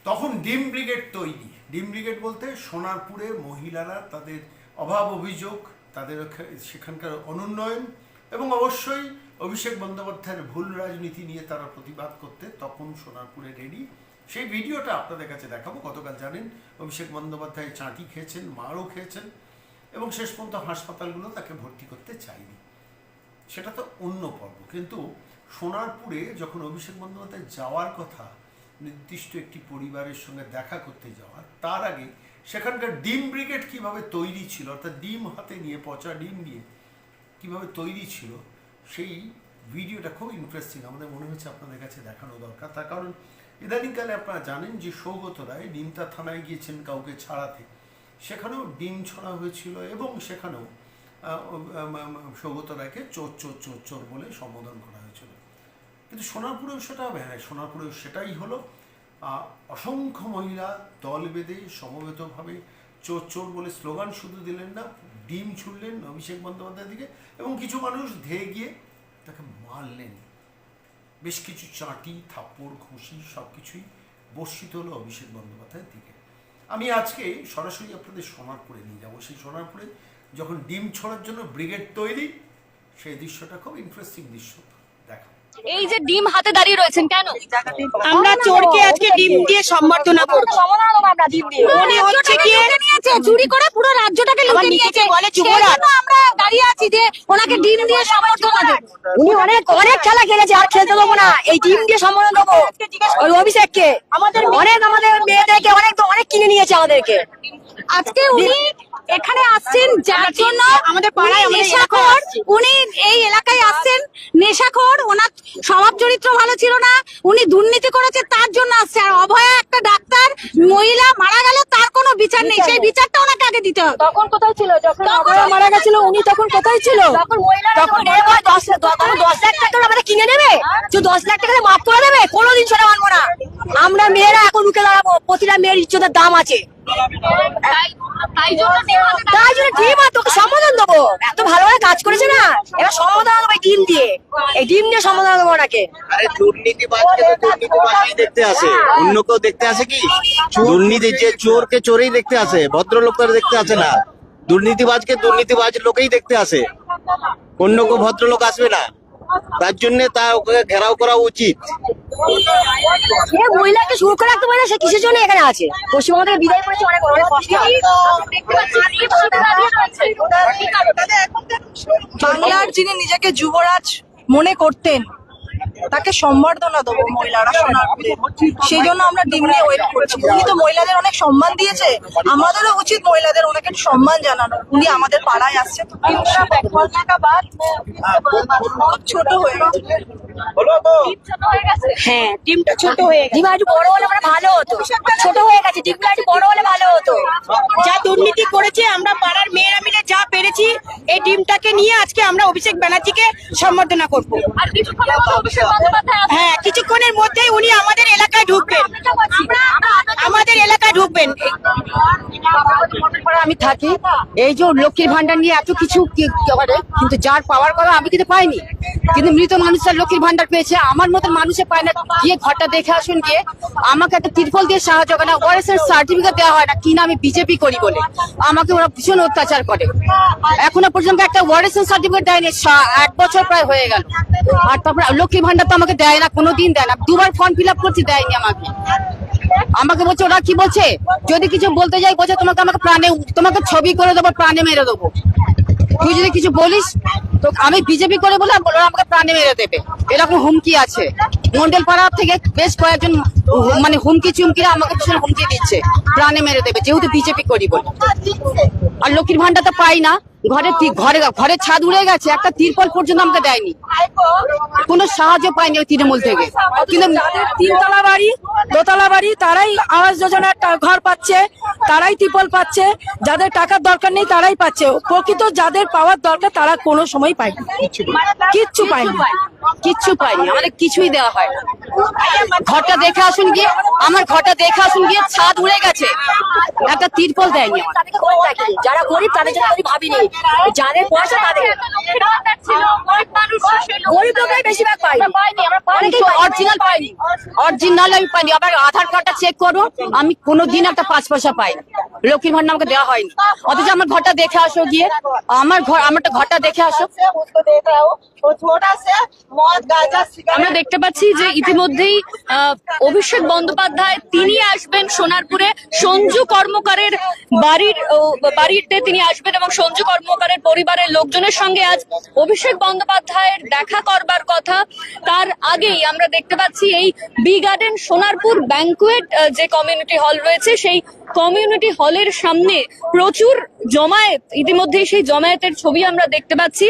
তখন ডিম ব্রিগেড তৈরি। ডিম ব্রিগেড বলতে সোনারপুরে মহিলারা তাদের অভাব অভিযোগ, তাদের সেখানকার অনুন্নয়ন এবং অবশ্যই অভিষেক বন্দ্যোপাধ্যায়ের ভুল রাজনীতি নিয়ে তারা প্রতিবাদ করতে তখন সোনারপুরে রেডি। সেই ভিডিওটা আপনাদের কাছে দেখাবো। গতকাল জানেন অভিষেক বন্দ্যোপাধ্যায় চাঁটি খেয়েছেন, মারও খেয়েছেন এবং শেষ পর্যন্ত হাসপাতালগুলো তাকে ভর্তি করতে চায়নি। সেটা তো অন্য পর্ব। কিন্তু সোনারপুরে যখন অভিষেক বন্দ্যোপাধ্যায় যাওয়ার কথা, নির্দিষ্ট একটি পরিবারের সঙ্গে দেখা করতে যাওয়ার, তার আগে সেখানকার ডিম ব্রিগেড কিভাবে তৈরি ছিল, অর্থাৎ ডিম হাতে নিয়ে, পচা ডিম নিয়ে কিভাবে তৈরি ছিল, সেই ভিডিওটা খুব ইন্টারেস্টিং। আমাদের মনে হচ্ছে আপনাদের কাছে দেখানো দরকার। তার কারণ ইদানিংকালে আপনারা জানেন যে সৌগত রায় নিমতা থানায় গিয়েছেন কাউকে ছাড়াতে, সেখানেও ডিম ছড়া হয়েছিল এবং সেখানেও সৌগত রায়কে চোর চোর চোর চোর বলে সম্বোধন করা হয়েছিল। কিন্তু সোনারপুরেও সেটা হবে, হ্যাঁ সোনারপুরেও সেটাই হলো। অসংখ্য মহিলা দল বেঁধে সমবেতভাবে চোর চোর বলে স্লোগান শুধু দিলেন না, ডিম ছুড়লেন অভিষেক বন্দ্যোপাধ্যায়ের দিকে এবং কিছু মানুষ ধেয়ে গিয়ে তাকে মারলেন। বেশ কিছু চাঁটি, থাপ্পড়, ঘুষি সব কিছুই বর্ষিত হলো অভিষেক বন্দ্যোপাধ্যায়ের দিকে। আমি আজকে সরাসরি আপনাদের সোনারপুরে নিয়ে যাবো। সেই সোনারপুরে যখন ডিম ছড়ার জন্য ব্রিগেড তৈরি, সেই দৃশ্যটা খুব ইন্টারেস্টিং দৃশ্য। দেখা এই যে ডিম হাতে দাঁড়িয়ে রয়েছেন কেন? আমরা চোরকে আজকে ডিম দিয়ে সম্বর্ধনা করব। মনে হচ্ছে কি চুরি করে পুরো রাজ্যটাকে লুটে নিয়েছে বলে যুবরাজ। আমরা দাঁড়িয়ে আছি যে ওনাকে ডিম দিয়ে সম্বর্ধনা দেব। উনি অনেক অনেক খেলা খেলেছে, আর খেলতে দেবো না। এই ডিম দিয়ে সম্বর্ধনা দেবো ওই অভিষেককে। আমাদের মেয়েদেরকে অনেক কিনে নিয়েছে আমাদেরকে। আজকে উনি এখানে আসছেন যার জন্য আমাদের পাড়ায় নেশাখোর, উনি এই এলাকায় আসছেন নেশাখোর, ওনার স্বভাব চরিত্র ভালো ছিল না, উনি দুর্নীতি করেছে তার জন্য আসছে। আর অভয়া একটা ডাক্তার মহিলা মারা গেল, তার কোনো বিচার নেই, সেই বিচারটা ওনাকে আগে দিতে হবে। তখন কোথায় ছিল যখন অভয়া মারা গেছিল? উনি তখন কোথায় ছিল? তখন 10 লাখ টাকা আমাদের কিনে নেবে, যে 10 লাখ টাকা মাফ করে দেবে, কোনোদিন সেটা মানবো না। আমরা মেয়েরা এখন রুখে দাঁড়াবো। প্রতিটা মেয়ের ইজ্জতের দাম আছে, তাই জন্য ডিম আর তোকে সম্বোধন দেবো। এত ভালোভাবে কাজ করেছে না, এবার সম্বোধন দেবো ডিম দিয়ে। এই ডিম দিয়ে সম্বোধন দেবো ওনাকে। আরে দুর্নীতিবাজকে তো দুর্নীতিবাজই দেখতে আসে, অন্য কেউ দেখতে আসে কি? দুর্নীতি যে চোরকে চোরেই দেখতে আসে, ভদ্রলোক তো দেখতে আসে না। দুর্নীতিবাজকে দুর্নীতিবাজ লোকেই দেখতে আসে, অন্য কেউ ভদ্রলোক আসবে না। তার জন্য তা ওকে ঘেরাও করা উচিত। সে মহিলাকে সুরক্ষা রাখতে পারে না, সে কিসের জন্য এখানে আছে? পশ্চিমবঙ্গ থেকে বিদায় করেছে, অনেক অনেক কষ্ট। বাংলার যিনি নিজেকে যুবরাজ মনে করতেন, তাকে সম্বর্ধনা দেবো মহিলারা সোনারপুরে। সেই জন্য আমরা ডিম নিয়ে ওয়েট করছি। উনি তো মহিলাদের অনেক সম্মান দিয়েছে, আমাদেরও উচিত মহিলাদের অনেক একটু সম্মান জানানো। উনি আমাদের পাড়ায় আসছে, তো ছোট হয়ে গেছে। হ্যাঁ, ডিমটা ছোট হয়ে গেছে। ডিম একটু বড় হলে মানে ভালো হতো, ছোট হয়ে গেছে। ডিমটা একটু বড় হলে ভালো হতো। যা দুর্নীতি করেছে, আমরা পাড়ার মেয়েরা মিলে যা পেরেছি, এই ডিমটাকে নিয়ে আজকে আমরা অভিষেক ব্যানার্জিকে সম্বর্ধনা করবো। আর কিছুক্ষণ অভিষেক বন্দ্যোপাধ্যায় হ্যাঁ, কিছুক্ষণের মধ্যেই উনি আমাদের এলাকায় ঢুকবেন, আমাদের এলাকায় ঢুকবেন। আমি থাকি এই যে লক্ষ্মীর ভান্ডার নিয়ে এত কিছু করে, কিন্তু যার পাওয়ার কথা আমি কিন্তু পাইনি। কিন্তু মৃত মানুষের লক্ষ্মীর ভান্ডার পেয়েছে, আমার মতন মানুষে পায় না। গিয়ে ঘরটা দেখে আসুন, গিয়ে আমাকে একটা তিরপল দিয়ে সাহায্য করে না, ওয়ারেসের সার্টিফিকেট দেওয়া হয় না, কিনা আমি বিজেপি করি বলে আমাকে ওরা ভীষণ অত্যাচার করে। এখনো পর্যন্ত একটা ওয়ারেসের সার্টিফিকেট দেয়নি, 1 বছর প্রায় হয়ে গেল। আর তারপরে লক্ষ্মীর ভান্ডার তো আমাকে দেয় না, কোনোদিন দেয় না। 2বার ফর্ম ফিল আপ করছি, দেয়নি আমাকে বলছে, ওরা কি বলছে, যদি কিছু বলতে যাই বলছে আমাকে প্রাণে, তোমাকে ছবি করে দেবো, প্রাণে মেরে দেবো। তুই যদি কিছু বলিস তো আমি বিজেপি করে বলে ওরা আমাকে প্রাণে মেরে দেবে, এরকম হুমকি আছে। মন্ডল পাড়া থেকে বেশ কয়েকজন মানে হুমকি চুমকিরা আমাকে ভীষণ হুমকি দিচ্ছে, প্রাণে মেরে দেবে, যেহেতু বিজেপি করি বলে। আর লক্ষ্মীর ভান্ডার তো পাই না, ঘরে ছাদ উড়ে গেছে, একটা তিরপল পর্যন্ত আমাকে দেয়নি, কোনো সাহায্য পাইনি ওই তৃণমূল থেকে। কিন্তু তিনতলা বাড়ি, দোতলা বাড়ি, তারাই আবাস যোজনার ঘর পাচ্ছে, তারাই তিরপল পাচ্ছে। যাদের টাকার দরকার নেই তারাই পাচ্ছে, প্রকৃত যাদের পাওয়ার দরকার তারা কোনো সময় পায়নি, কিচ্ছু পায়নি, কিচ্ছু পাইনি, আমাদের কিছুই দেওয়া হয় না। ঘরটা দেখে আসুন গিয়ে, আমার ঘরটা দেখে আসুন গিয়ে, ছাদ উড়ে গেছে, একটা তিরপল দেয়নি। যারা গরিব তাদের জন্য আমি ভাবিনি, যাদের পয়সা তাদের, গরিব লোকরাই বেশিরভাগ পাইনি, অরিজিনাল পাইনি, অরিজিনাল আমি পাইনি। আবার আধার কার্ডটা চেক করো, আমি কোনোদিন একটা 5 পয়সা পাই লক্ষ্মীর ভান্ডার আমাকে দেওয়া হয়নি। অথচ আমার ঘরটা দেখে আসো গিয়ে, আমারটা ঘরটা দেখে আসো। আমরা দেখতে পাচ্ছি যে ইতিমধ্যেই অভিষেক বন্দ্যোপাধ্যায় তিনি আসবেন সোনারপুরে, সঞ্জু কর্মকারের বাড়িতে তিনি আসবেন এবং সঞ্জু কর্মকারের পরিবারের লোকজনের সঙ্গে আজ অভিষেক বন্দ্যোপাধ্যায়ের দেখা করবার কথা। তার আগেই আমরা দেখতে পাচ্ছি এই বি গার্ডেন সোনারপুর ব্যাংকুয়েট যে কমিউনিটি হল রয়েছে, সেই কমিউনিটি হলের সামনে প্রচুর জমায়েত। ইতিমধ্যেই সেই জমায়েতের ছবি আমরা দেখতে পাচ্ছি।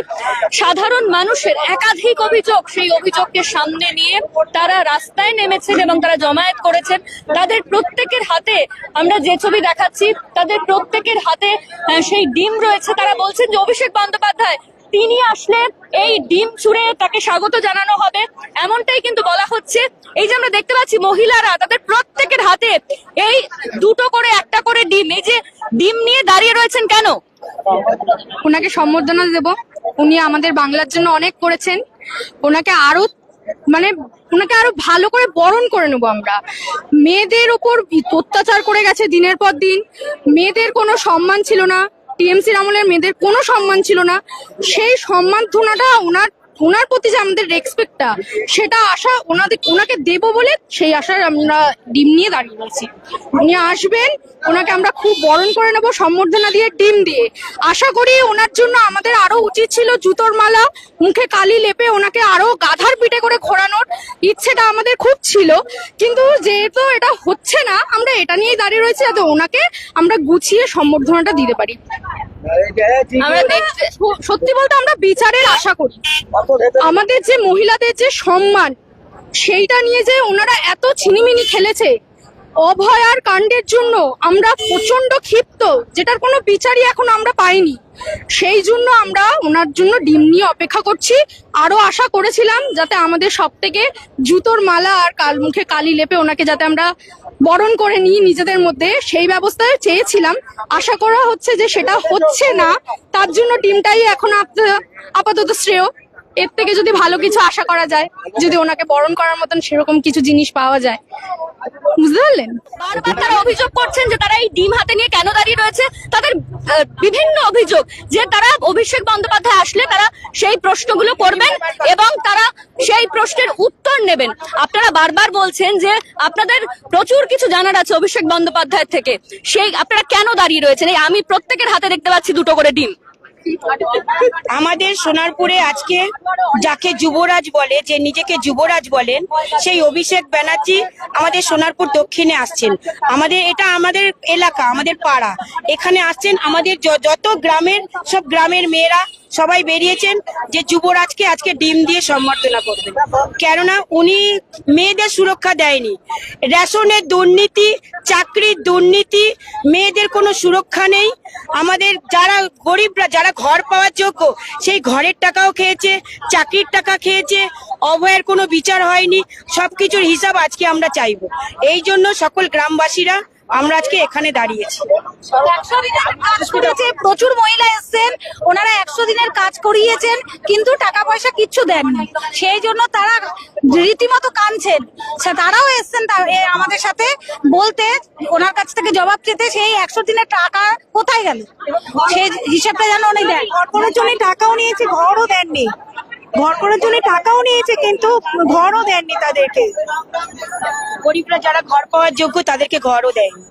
সাধারণ মানুষের একাধিক অভিযোগ, সেই অভিযোগকে সামনে নিয়ে তারা রাস্তায় নেমেছেন এবং তারা জমায়েত করেছেন। তাদের প্রত্যেকের হাতে আমরা যে ছবি দেখাচ্ছি, তাদের প্রত্যেকের হাতে সেই ডিম রয়েছে। তারা বলছেন যে অভিষেক বন্দ্যোপাধ্যায় তিনি আসলে এই ডিম ছুঁড়ে তাকে স্বাগত জানানো হবে, এমনটাই কিন্তু বলা হচ্ছে। এই যে আমরা দেখতে পাচ্ছি মহিলারা তাদের প্রত্যেকের হাতে এই দুটো করে একটা করে ডিম, এই যে ডিম নিয়ে দাঁড়িয়ে রয়েছেন কেন? ওনাকে সম্বর্ধনা দেব, উনি আমাদের বাংলার জন্য অনেক করেছেন। ওনাকে আরো ভালো করে বরণ করে নেবো আমরা। মেয়েদের ওপর অত্যাচার করে গেছে দিনের পর দিন, মেয়েদের কোনো সম্মান ছিল না, টিএমসির আমলের মেয়েদের কোনো সম্মান ছিল না। সেই সম্মাননাটা ওনার প্রতি যে আমাদের রেসপেক্টটা, সেটা আশা ওনাকে দেব বলে সেই আশায় আমরা ডিম নিয়ে দাঁড়িয়ে রয়েছি। উনি আসবেন, ওনাকে আমরা খুব বরণ করে নেবো সম্বর্ধনা দিয়ে, ডিম দিয়ে। আশা করি ওনার জন্য আমাদের আরো উচিত ছিল জুতোর মালা, মুখে কালি লেপে ওনাকে আরো গাধার পিঠে করে ঘোরানোর ইচ্ছেটা আমাদের খুব ছিল। কিন্তু যেহেতু এটা হচ্ছে না, আমরা এটা নিয়েই দাঁড়িয়ে রয়েছি যাতে ওনাকে আমরা গুছিয়ে সম্বর্ধনাটা দিতে পারি। আমরা দেখতে সত্যি বলতে আমরা বিচারের আশা করি। আমাদের যে মহিলাদের যে সম্মান, সেইটা নিয়ে যে ওনারা এত ছিনিমিনি খেলেছে অভয়ার কাণ্ডের জন্য, আমরা প্রচন্ড ক্ষিপ্ত, যেটার কোনো বিচারই এখন আমরা পাইনি। সেই জন্য আমরা ওনার জন্য ডিম নিয়ে অপেক্ষা করছি। আরো আশা করেছিলাম যাতে আমাদের সব থেকে জুতোর মালা আর মুখে কালি লেপে ওনাকে যাতে আমরা বরণ করে নিই নিজেদের মধ্যে, সেই ব্যবস্থায় চেয়েছিলাম। আশা করা হচ্ছে যে সেটা হচ্ছে না, তার জন্য ডিমটাই এখন আপাতত শ্রেয়। এর থেকে যদি ভালো কিছু আশা করা যায়, যদি ওনাকে বরণ করার মতন সেরকম কিছু জিনিস পাওয়া যায়, বুঝতে পারলেন? বারবার তারা অভিযোগ করছেন যে তারা এই ডিম হাতে নিয়ে কেন দাঁড়িয়ে রয়েছে। তাদের বিভিন্ন অভিযোগ যে তারা অভিষেক বন্দ্যোপাধ্যায় আসলে তারা সেই প্রশ্নগুলো করবেন এবং তারা সেই প্রশ্নের উত্তর নেবেন। আপনারা বারবার বলছেন যে আপনাদের প্রচুর কিছু জানার আছে অভিষেক বন্দ্যোপাধ্যায়ের থেকে, সেই আপনারা কেন দাঁড়িয়ে রয়েছেন? এই আমি প্রত্যেকের হাতে দেখতে পাচ্ছি দুটো করে ডিম। আমাদের সোনারপুরে আজকে যাকে যুবরাজ বলে, যে নিজেকে যুবরাজ বলেন, সেই অভিষেক ব্যানার্জি আমাদের সোনারপুর দক্ষিণে আসছেন। এটা আমাদের এলাকা, আমাদের পাড়া, এখানে আসছেন। আমাদের যত সব গ্রামের মেয়েরা সবাই বেরিয়েছেন যে যুবরাজকে আজকে ডিম দিয়ে সম্বর্ধনা করবেন। কেননা উনি মেয়েদের সুরক্ষা দেয়নি, রেশনের দুর্নীতি, চাকরির দুর্নীতি, মেয়েদের কোনো সুরক্ষা নেই। আমাদের যারা গরিবরা, যারা ঘর পাওয়ার যোগ্য, সেই ঘরের টাকাও খেয়েছে, চাকরির টাকা খেয়েছে, অভয়ের কোনো বিচার হয়নি। সবকিছুর হিসাব আজকে আমরা চাইবো। এই জন্য সকল গ্রামবাসীরা আমরা আজকে এখানে দাঁড়িয়েছি। প্রচুর মহিলা এসছেন, ওনারা 100 দিনের কাজ করিয়েছেন, কিন্তু টাকা পয়সা কিচ্ছু দেননি। সেই জন্য তারা রীতিমতো কাঁদছেন। তারাও এসছেন আমাদের সাথে বলতে, ওনার কাছ থেকে জবাব চেতে, সেই 100 দিনের টাকা কোথায় গেল সেই হিসাবটা যেন উনি দেন। ঘর করার জন্য টাকাও নিয়েছে, ঘরও দেননি। ঘর করার জন্য টাকাও নিয়েছে, কিন্তু ঘরও দেননি তাদেরকে। গরিবরা যারা ঘর পাওয়ার যোগ্য তাদেরকে ঘরও দেয়নি।